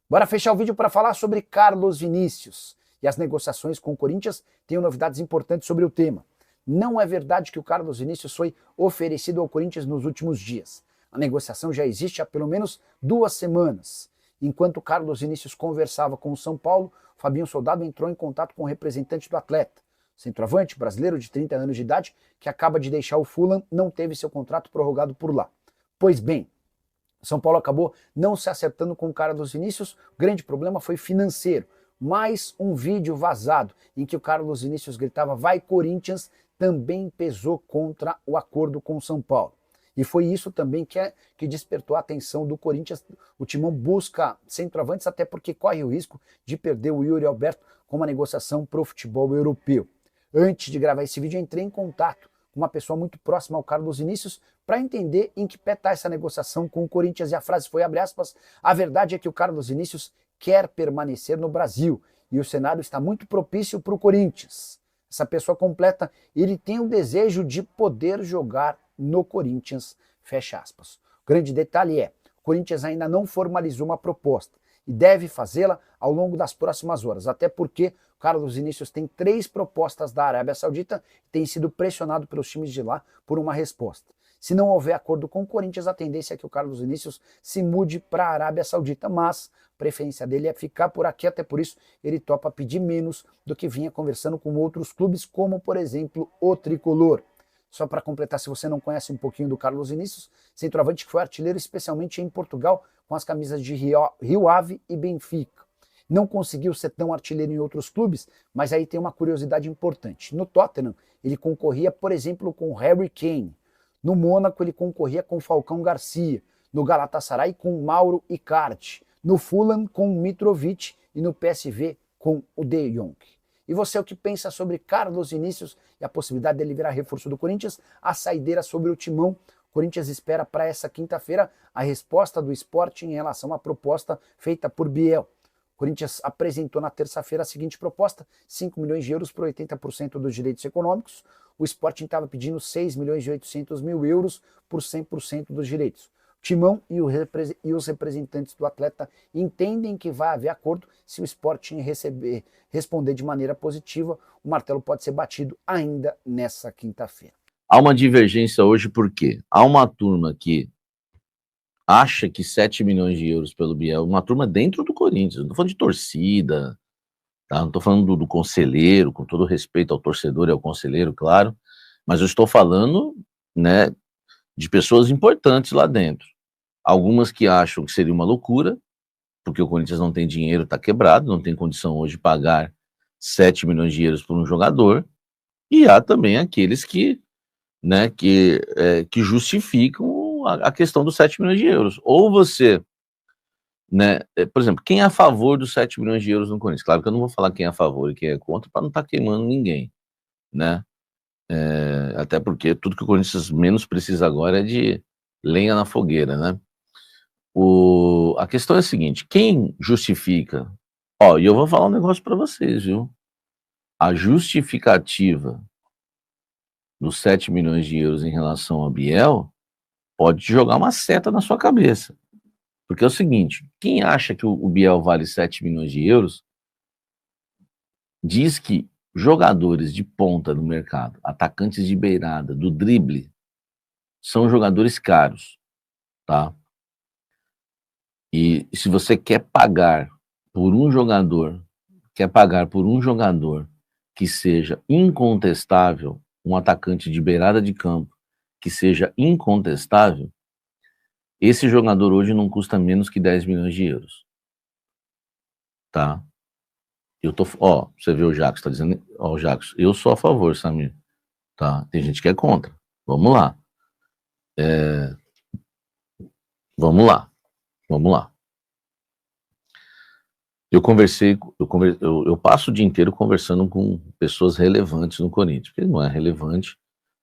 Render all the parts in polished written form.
Bora fechar o vídeo para falar sobre Carlos Vinícius. E as negociações com o Corinthians têm novidades importantes sobre o tema. Não é verdade que o Carlos Vinícius foi oferecido ao Corinthians nos últimos dias. A negociação já existe há pelo menos 2 semanas. Enquanto o Carlos Vinícius conversava com o São Paulo, Fabinho Soldado entrou em contato com o representante do atleta. O centroavante brasileiro de 30 anos de idade, que acaba de deixar o Fulham, não teve seu contrato prorrogado por lá. Pois bem, São Paulo acabou não se acertando com o cara dos Vinícius, o grande problema foi financeiro. Mais um vídeo vazado em que o Carlos Vinícius gritava "Vai Corinthians" também pesou contra o acordo com o São Paulo. E foi isso também que despertou a atenção do Corinthians. O Timão busca centroavantes até porque corre o risco de perder o Yuri Alberto com uma negociação para o futebol europeu. Antes de gravar esse vídeo, entrei em contato com uma pessoa muito próxima ao Carlos Vinícius para entender em que pé está essa negociação com o Corinthians. E a frase foi, abre aspas, "A verdade é que o Carlos Vinícius quer permanecer no Brasil e o cenário está muito propício para o Corinthians." Essa pessoa completa, ele tem o desejo de poder jogar no Corinthians, fecha aspas. O grande detalhe é, o Corinthians ainda não formalizou uma proposta e deve fazê-la ao longo das próximas horas, até porque o Carlos Vinícius tem 3 propostas da Arábia Saudita e tem sido pressionado pelos times de lá por uma resposta. Se não houver acordo com o Corinthians, a tendência é que o Carlos Vinícius se mude para a Arábia Saudita, mas a preferência dele é ficar por aqui, até por isso ele topa pedir menos do que vinha conversando com outros clubes, como por exemplo o Tricolor. Só para completar, se você não conhece um pouquinho do Carlos Vinícius, centroavante que foi artilheiro especialmente em Portugal com as camisas de Rio Ave e Benfica. Não conseguiu ser tão artilheiro em outros clubes, mas aí tem uma curiosidade importante. No Tottenham, ele concorria, por exemplo, com Harry Kane. No Mônaco, ele concorria com Falcão Garcia. No Galatasaray, com Mauro Icardi. No Fulham, com Mitrovic. E no PSV, com o De Jong. E você, o que pensa sobre Carlos Vinícius e a possibilidade dele virar reforço do Corinthians? A saideira sobre o Timão. O Corinthians espera para essa quinta-feira a resposta do Sporting em relação à proposta feita por Biel. O Corinthians apresentou na terça-feira a seguinte proposta, 5 milhões de euros por 80% dos direitos econômicos. O Sporting estava pedindo 6 milhões e 800 mil euros por 100% dos direitos. O Timão e os representantes do atleta entendem que vai haver acordo. Se o Sporting responder de maneira positiva, o martelo pode ser batido ainda nessa quinta-feira. Há uma divergência hoje porque há uma turma que acha que 7 milhões de euros pelo Biel, uma turma dentro do Corinthians, não estou falando de torcida, tá? Não estou falando do conselheiro, com todo respeito ao torcedor e ao conselheiro, claro, mas eu estou falando, né, de pessoas importantes lá dentro. Algumas que acham que seria uma loucura, porque o Corinthians não tem dinheiro, está quebrado, não tem condição hoje de pagar 7 milhões de euros por um jogador, e há também aqueles que, né, que justificam a questão dos 7 milhões de euros. Ou você, né, por exemplo, quem é a favor dos 7 milhões de euros no Corinthians? Claro que eu não vou falar quem é a favor e quem é contra para não estar queimando ninguém, né? Até porque tudo que o Corinthians menos precisa agora é de lenha na fogueira, né? A questão é a seguinte, quem justifica... Ó, e eu vou falar um negócio para vocês, viu? A justificativa dos 7 milhões de euros em relação ao Biel pode jogar uma seta na sua cabeça. Porque é o seguinte, quem acha que o Biel vale 7 milhões de euros diz que jogadores de ponta no mercado, atacantes de beirada, do drible, são jogadores caros, tá? E se você quer pagar por um jogador, que seja incontestável, um atacante de beirada de campo, que seja incontestável, esse jogador hoje não custa menos que 10 milhões de euros. Tá? Ó, você vê o Jacos, tá dizendo, ó, o Jacos, eu sou a favor, Samir. Tá? Tem gente que é contra. Vamos lá. Vamos lá. Eu passo o dia inteiro conversando com pessoas relevantes no Corinthians, porque não é relevante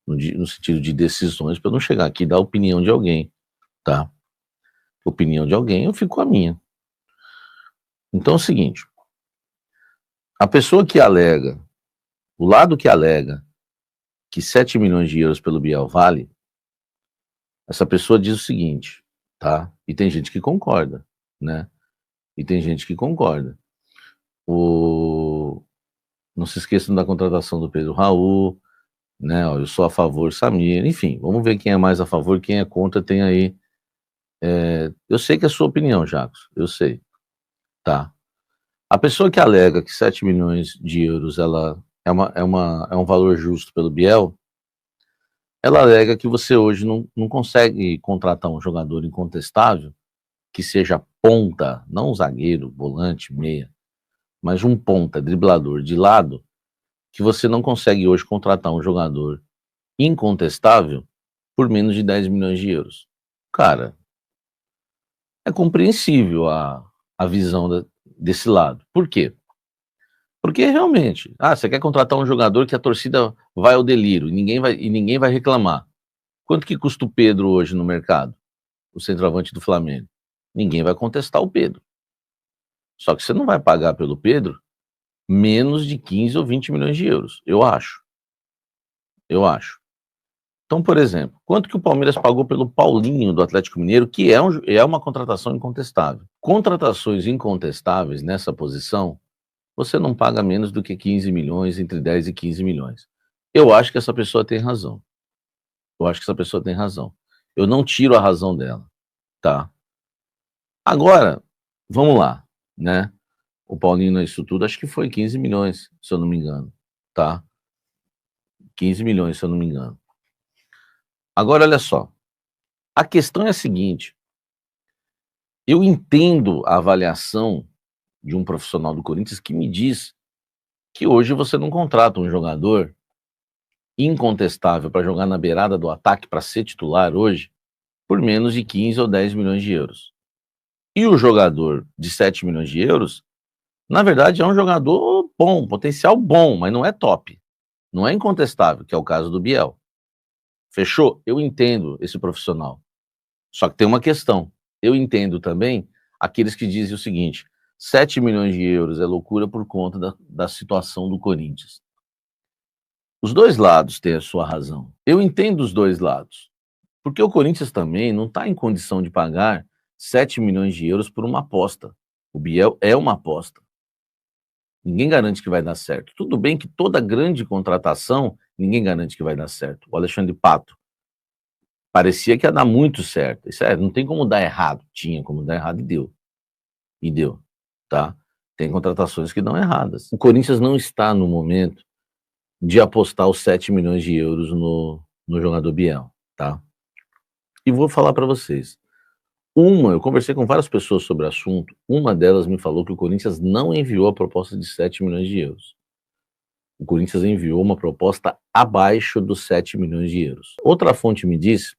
no sentido de decisões, para eu não chegar aqui e dar a opinião de alguém, tá? Opinião de alguém, eu fico com a minha. Então é o seguinte, a pessoa que alega, o lado que alega que 7 milhões de euros pelo Biel vale, essa pessoa diz o seguinte, tá? E tem gente que concorda, né? E tem gente que concorda. Não se esqueçam da contratação do Pedro Raul, né? Eu sou a favor, Samir. Enfim, vamos ver quem é mais a favor, quem é contra. Tem aí. Eu sei que é a sua opinião, Jacos. Eu sei. Tá. A pessoa que alega que 7 milhões de euros ela é um valor justo pelo Biel, ela alega que você hoje não consegue contratar um jogador incontestável que seja ponta, não um zagueiro, volante, meia, mas um ponta, driblador de lado, que você não consegue hoje contratar um jogador incontestável por menos de 10 milhões de euros. Cara, é compreensível a visão desse lado. Por quê? Porque realmente, você quer contratar um jogador que a torcida vai ao delírio e ninguém vai reclamar. Quanto que custa o Pedro hoje no mercado? O centroavante do Flamengo. Ninguém vai contestar o Pedro. Só que você não vai pagar pelo Pedro menos de 15 ou 20 milhões de euros, eu acho. Então, por exemplo, quanto que o Palmeiras pagou pelo Paulinho do Atlético Mineiro, que é uma contratação incontestável. Contratações incontestáveis nessa posição, você não paga menos do que 15 milhões, entre 10 e 15 milhões. Eu acho que essa pessoa tem razão. Eu não tiro a razão dela, tá? Agora, vamos lá, né? O Paulinho, isso tudo, acho que foi 15 milhões, se eu não me engano, tá? 15 milhões, se eu não me engano. Agora, olha só. A questão é a seguinte. Eu entendo a avaliação de um profissional do Corinthians que me diz que hoje você não contrata um jogador incontestável para jogar na beirada do ataque, para ser titular hoje, por menos de 15 ou 10 milhões de euros. E o jogador de 7 milhões de euros, na verdade, é um jogador bom, potencial bom, mas não é top. Não é incontestável, que é o caso do Biel. Fechou? Eu entendo esse profissional. Só que tem uma questão. Eu entendo também aqueles que dizem o seguinte: 7 milhões de euros é loucura por conta da situação do Corinthians. Os dois lados têm a sua razão. Eu entendo os dois lados. Porque o Corinthians também não está em condição de pagar 7 milhões de euros por uma aposta. O Biel é uma aposta. Ninguém garante que vai dar certo. Tudo bem que toda grande contratação, ninguém garante que vai dar certo. O Alexandre Pato parecia que ia dar muito certo. Isso não tem como dar errado. Tinha como dar errado e deu. E deu, tá? Tem contratações que dão erradas. O Corinthians não está no momento de apostar os 7 milhões de euros no jogador Biel, tá? E vou falar para vocês. Eu conversei com várias pessoas sobre o assunto, uma delas me falou que o Corinthians não enviou a proposta de 7 milhões de euros. O Corinthians enviou uma proposta abaixo dos 7 milhões de euros. Outra fonte me disse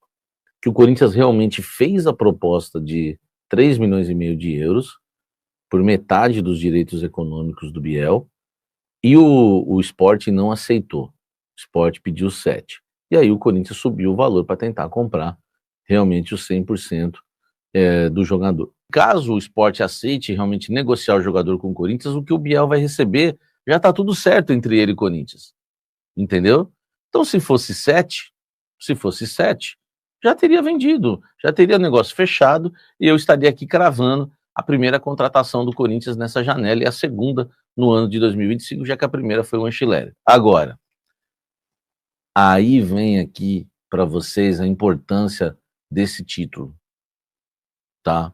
que o Corinthians realmente fez a proposta de 3 milhões e meio de euros, por metade dos direitos econômicos do Biel, e o Sport não aceitou. O Sport pediu 7. E aí o Corinthians subiu o valor para tentar comprar realmente os 100% do jogador. Caso o Sport aceite realmente negociar o jogador com o Corinthians, o que o Biel vai receber já está tudo certo entre ele e o Corinthians. Entendeu? Então, se fosse 7, já teria vendido, já teria negócio fechado e eu estaria aqui cravando a primeira contratação do Corinthians nessa janela e a segunda no ano de 2025, já que a primeira foi o Ancelotti. Agora, aí vem aqui para vocês a importância desse título. Tá?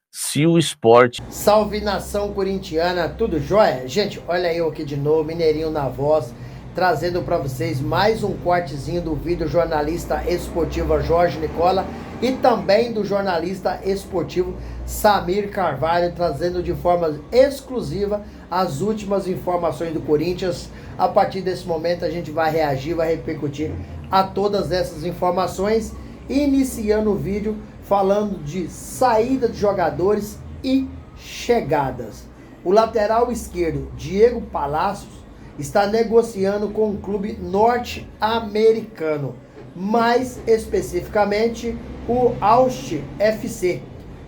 Se o Sport... Salve nação corintiana, tudo jóia? Gente, olha eu aqui de novo, Mineirinho na voz, trazendo para vocês mais um cortezinho do vídeo jornalista esportivo Jorge Nicola e também do jornalista esportivo Samir Carvalho, trazendo de forma exclusiva as últimas informações do Corinthians. A partir desse momento a gente vai reagir, vai repercutir a todas essas informações, iniciando o vídeo falando de saída de jogadores e chegadas. O lateral esquerdo, Diego Palacios, está negociando com um clube norte-americano, mais especificamente o Austin FC.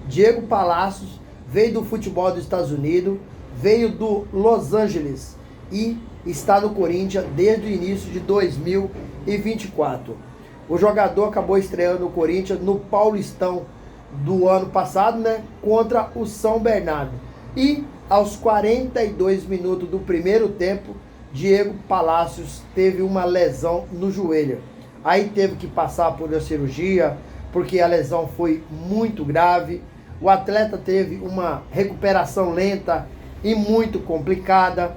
Diego Palacios veio do futebol dos Estados Unidos, veio do Los Angeles e está no Corinthians desde o início de 2024. O jogador acabou estreando no Corinthians no Paulistão do ano passado, né, contra o São Bernardo. E aos 42 minutos do primeiro tempo, Diego Palacios teve uma lesão no joelho. Aí teve que passar por uma cirurgia, porque a lesão foi muito grave. O atleta teve uma recuperação lenta e muito complicada.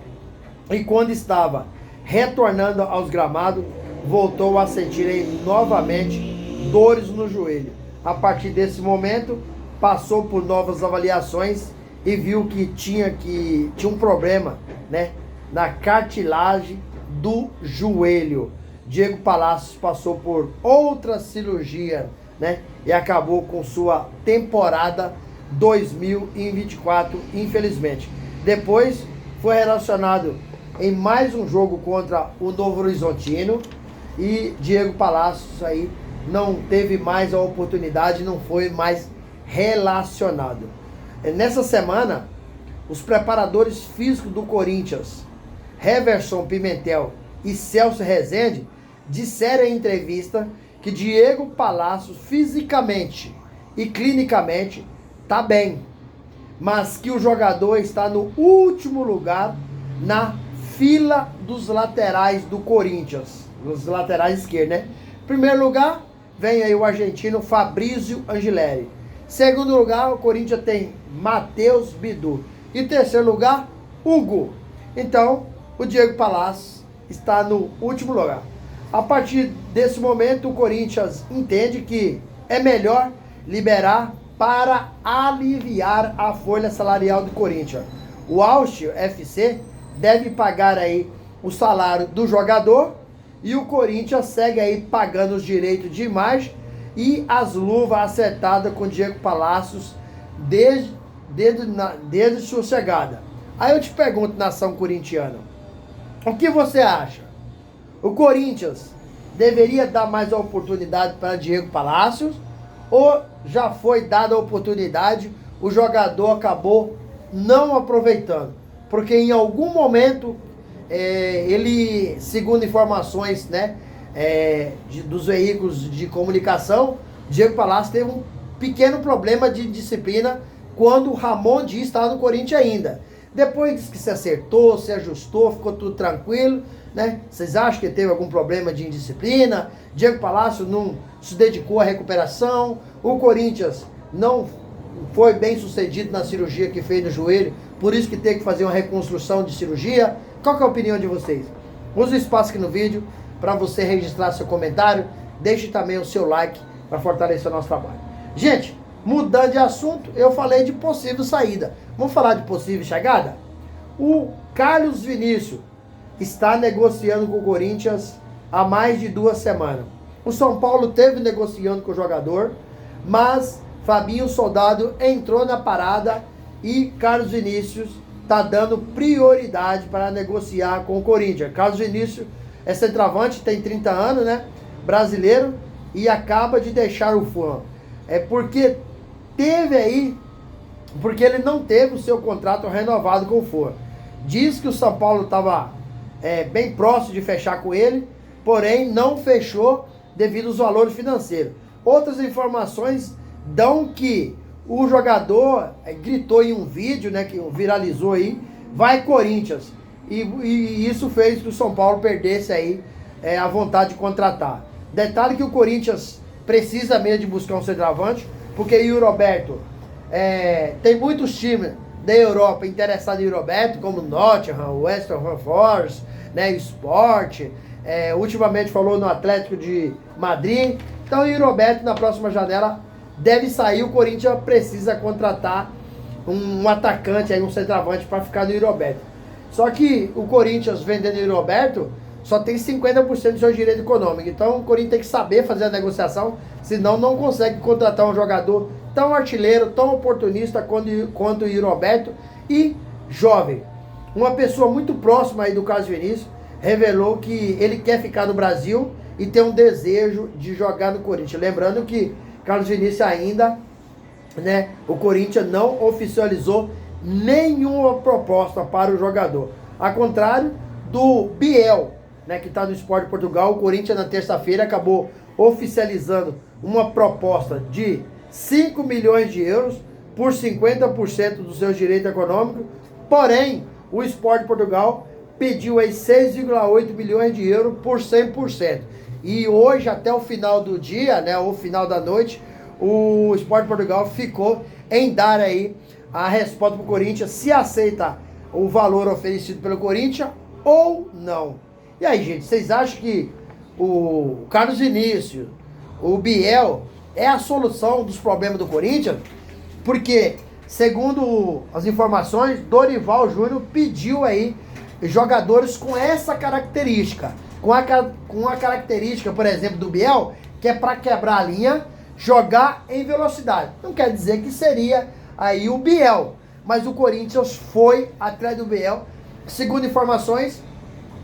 E quando estava retornando aos gramados, voltou a sentir novamente dores no joelho. A partir desse momento, passou por novas avaliações e viu que tinha um problema, né, na cartilagem do joelho. Diego Palacios passou por outra cirurgia, né, e acabou com sua temporada 2024, infelizmente. Depois foi relacionado em mais um jogo contra o Novo Horizontino e Diego Palacios aí não teve mais a oportunidade, não foi mais relacionado. Nessa semana, os preparadores físicos do Corinthians, Heverson Pimentel e Celso Rezende, disseram em entrevista que Diego Palacios fisicamente e clinicamente está bem, mas que o jogador está no último lugar na fila dos laterais do Corinthians, os laterais esquerdos, né? Em primeiro lugar, vem aí o argentino Fabrício Angileri. Segundo lugar, o Corinthians tem Matheus Bidu. E terceiro lugar, Hugo. Então, o Diego Palacios está no último lugar. A partir desse momento, o Corinthians entende que é melhor liberar para aliviar a folha salarial do Corinthians. O Áustrio FC deve pagar aí o salário do jogador e o Corinthians segue aí pagando os direitos de imagem e as luvas acertadas com o Diego Palacios desde sua chegada. Aí eu te pergunto, nação corintiana, o que você acha? O Corinthians deveria dar mais a oportunidade para Diego Palacios ou já foi dada a oportunidade, o jogador acabou não aproveitando? Porque em algum momento ele, segundo informações, né, dos veículos de comunicação, Diego Palacios teve um pequeno problema de disciplina quando o Ramon Dias estava no Corinthians ainda. Depois disse que se acertou, se ajustou, ficou tudo tranquilo, né? Vocês acham que teve algum problema de indisciplina? Diego Palacios não se dedicou à recuperação, o Corinthians não foi bem sucedido na cirurgia que fez no joelho, por isso que tem que fazer uma reconstrução de cirurgia. Qual que é a opinião de vocês? Use o espaço aqui no vídeo para você registrar seu comentário, deixe também o seu like para fortalecer o nosso trabalho. Gente, mudando de assunto, eu falei de possível saída. Vamos falar de possível chegada? O Carlos Vinícius está negociando com o Corinthians há mais de 2 semanas. O São Paulo teve negociando com o jogador, mas Fabinho Soldado entrou na parada e Carlos Vinícius está dando prioridade para negociar com o Corinthians. Carlos Vinícius é centroavante, tem 30 anos, né? Brasileiro, e acaba de deixar o Fulham. Porque ele não teve o seu contrato renovado com o Fulham. Diz que o São Paulo estava bem próximo de fechar com ele, porém não fechou devido aos valores financeiros. Outras informações dão que o jogador gritou em um vídeo, né, que viralizou aí, vai Corinthians. E isso fez que o São Paulo perdesse aí a vontade de contratar. Detalhe que o Corinthians precisa mesmo de buscar um centroavante, porque o Roberto, tem muitos times da Europa interessados em Roberto, como Nottingham, West Ham Forest, né, Sport, ultimamente falou no Atlético de Madrid. Então o Roberto na próxima janela deve sair. O Corinthians precisa contratar um atacante, aí, um centroavante para ficar no Roberto. Só que o Corinthians vendendo o Roberto só tem 50% do seu direito econômico. Então o Corinthians tem que saber fazer a negociação, senão não consegue contratar um jogador tão artilheiro, tão oportunista quanto o Roberto e jovem. Uma pessoa muito próxima aí do Carlos Vinícius revelou que ele quer ficar no Brasil e tem um desejo de jogar no Corinthians. Lembrando que Carlos Vinícius ainda, né, o Corinthians não oficializou nenhuma proposta para o jogador. Ao contrário do Biel, né, que está no Sport de Portugal, o Corinthians na terça-feira acabou oficializando uma proposta de 5 milhões de euros por 50% do seu direito econômico, porém, o Sport Portugal pediu aí 6,8 milhões de euros por 100%. E hoje, até o final do dia, né, ou final da noite, o Sport Portugal ficou em dar aí a resposta para o Corinthians, se aceita o valor oferecido pelo Corinthians ou não. E aí, gente, vocês acham que o Carlos Vinícius, o Biel, é a solução dos problemas do Corinthians? Porque, segundo as informações, Dorival Júnior pediu aí jogadores com essa característica. Com a característica, por exemplo, do Biel, que é para quebrar a linha, jogar em velocidade. Não quer dizer que seria aí o Biel, mas o Corinthians foi atrás do Biel. Segundo informações,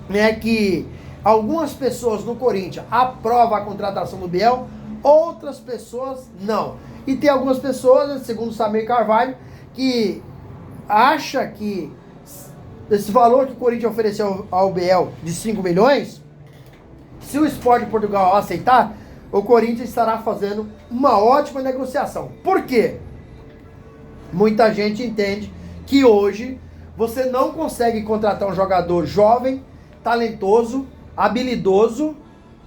né, que algumas pessoas no Corinthians aprovam a contratação do Biel, outras pessoas não. E tem algumas pessoas, segundo o Samir Carvalho, que acha que esse valor que o Corinthians ofereceu ao Biel de 5 milhões, se o Sport de Portugal aceitar, o Corinthians estará fazendo uma ótima negociação. Por quê? Muita gente entende que hoje você não consegue contratar um jogador jovem, talentoso, habilidoso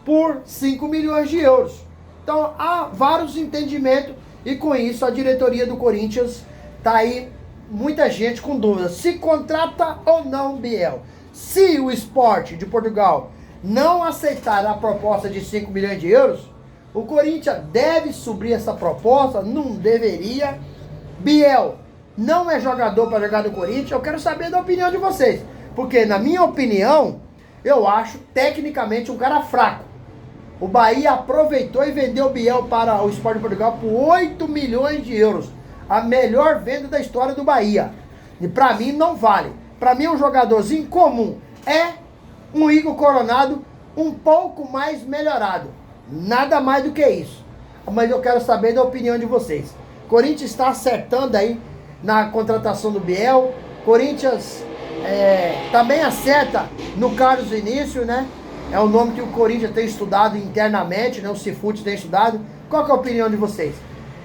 por 5 milhões de euros. Então há vários entendimentos e com isso a diretoria do Corinthians está aí, muita gente com dúvidas, se contrata ou não Biel. Se o Sport de Portugal não aceitar a proposta de 5 milhões de euros, o Corinthians deve subir essa proposta, não deveria. Biel não é jogador para jogar no Corinthians, eu quero saber da opinião de vocês. Porque, na minha opinião, eu acho tecnicamente um cara fraco. O Bahia aproveitou e vendeu o Biel para o Sport de Portugal por 8 milhões de euros. A melhor venda da história do Bahia. E para mim não vale. Para mim um jogadorzinho comum. É um Igor Coronado um pouco mais melhorado. Nada mais do que isso. Mas eu quero saber da opinião de vocês. Corinthians está acertando aí na contratação do Biel. Corinthians também acerta no Carlos Vinícius, né? É o nome que o Corinthians tem estudado internamente, né? O Cifute tem estudado. Qual que é a opinião de vocês?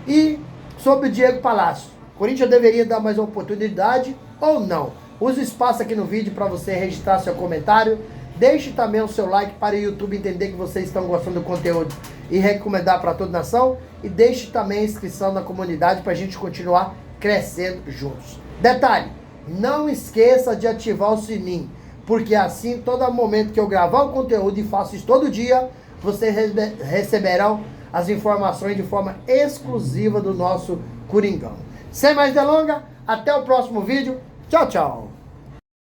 E sobre o Diego Palacio. O Corinthians deveria dar mais uma oportunidade ou não? Use o espaço aqui no vídeo para você registrar seu comentário. Deixe também o seu like para o YouTube entender que vocês estão gostando do conteúdo e recomendar para toda a nação. E deixe também a inscrição na comunidade para a gente continuar crescendo juntos. Detalhe, não esqueça de ativar o sininho, porque assim, todo momento que eu gravar o conteúdo, e faço isso todo dia, vocês receberão as informações de forma exclusiva do nosso Coringão. Sem mais delongas, até o próximo vídeo. Tchau, tchau.